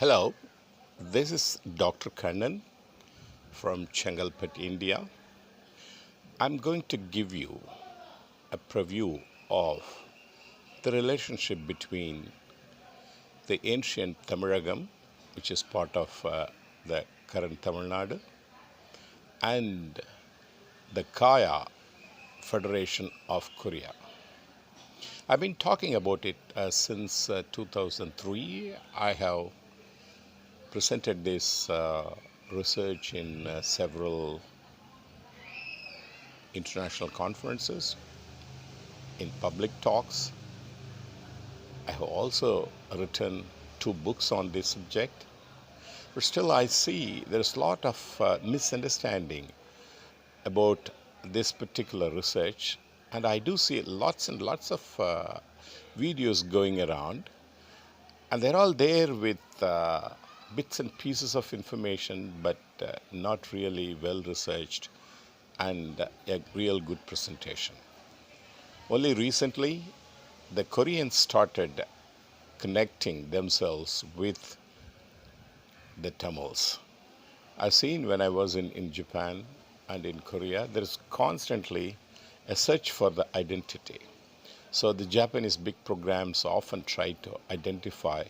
Hello, this is Dr. Kannan from Chengalpet, India. I'm going to give you a preview of the relationship between the ancient Tamilagam, which is part of the current Tamil Nadu, and the Kaya Federation of Korea. I've been talking about it since 2003. I have presented this research in several international conferences, in public talks. I have also written two books on this subject. But still, I see there's a lot of misunderstanding about this particular research, and I do see lots and lots of videos going around, and they're all there with bits and pieces of information, but not really well researched and a real good presentation. Only recently, the Koreans started connecting themselves with the Tamils. I've seen when I was in Japan and in Korea, there is constantly a search for the identity. So the Japanese big programs often try to identify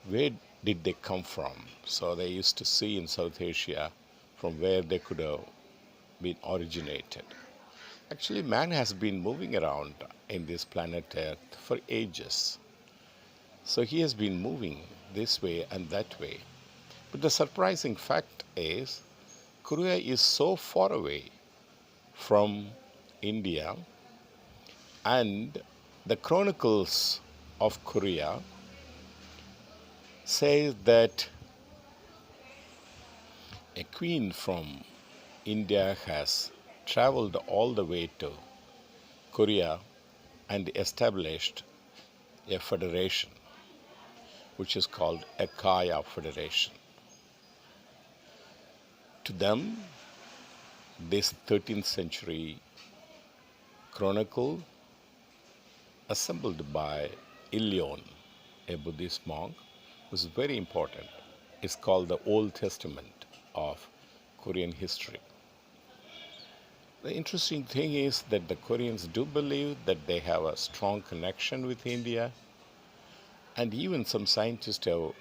where did they come from. So they used to see in South Asia from where they could have been originated. Actually, man has been moving around in this planet Earth for ages. So he has been moving this way and that way. But the surprising fact is, Korea is so far away from India, and the chronicles of Korea say that a queen from India has traveled all the way to Korea and established a federation, which is called a Kaya Federation. To them, this 13th century chronicle, assembled by Ilyon, a Buddhist monk, was very important. It's called the Old Testament of Korean history. The interesting thing is that the Koreans do believe that they have a strong connection with India, and even some scientists have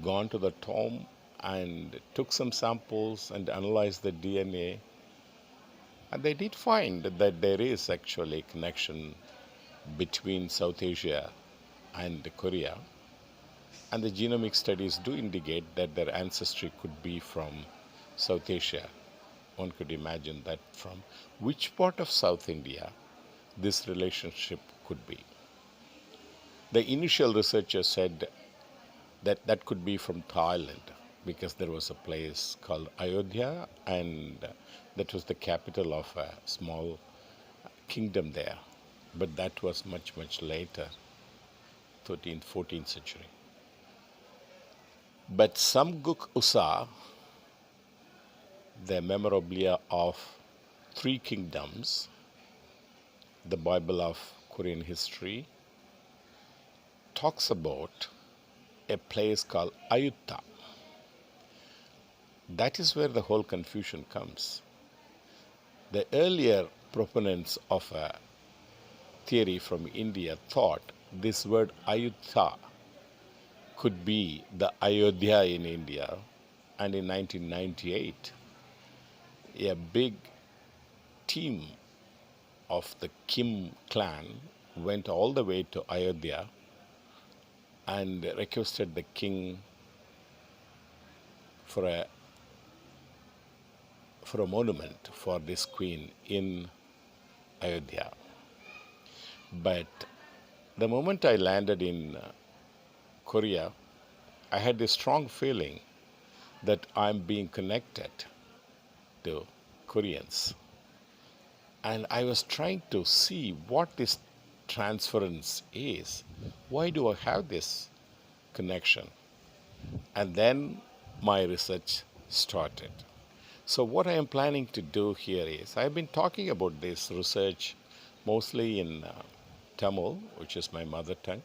gone to the tomb and took some samples and analyzed the DNA, and they did find that there is actually a connection between South Asia and Korea, and the genomic studies do indicate that their ancestry could be from South Asia. One could imagine that from which part of South India this relationship could be. The initial researchers said that that could be from Thailand, because there was a place called Ayodhya, and that was the capital of a small kingdom there. But that was much, much later, 13th, 14th century. But Samguk Usa, the memorabilia of three kingdoms, the Bible of Korean history, talks about a place called Ayutta. That is where the whole confusion comes. The earlier proponents of a theory from India thought this word Ayutta could be the Ayodhya in India, and in 1998, a big team of the Kim clan went all the way to Ayodhya and requested the king for a monument for this queen in Ayodhya. But the moment I landed in Korea, I had this strong feeling that I'm being connected to Koreans. And I was trying to see what this transference is. Why do I have this connection? And then my research started. So what I am planning to do here is, I've been talking about this research mostly in Tamil, which is my mother tongue.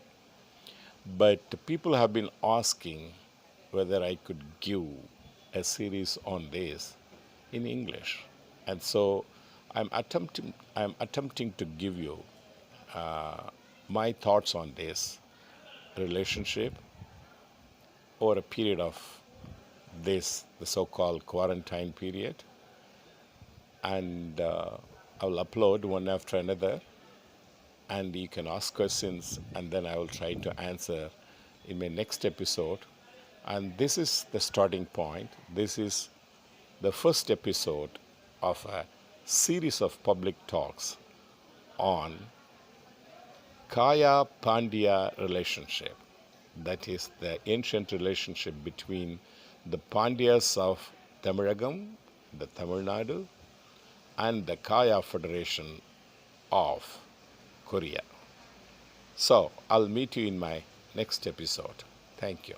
But people have been asking whether I could give a series on this in English. And so I'm attempting to give you my thoughts on this relationship over a period of the so-called quarantine period. And I will upload one after another, and you can ask questions, and then I will try to answer in my next episode. And this is the starting point. This is the first episode of a series of public talks on Kaya Pandya relationship. That is the ancient relationship between the Pandyas of Tamilagam, the Tamil Nadu, and the Kaya Federation of Korea. So I'll meet you in my next episode. Thank you.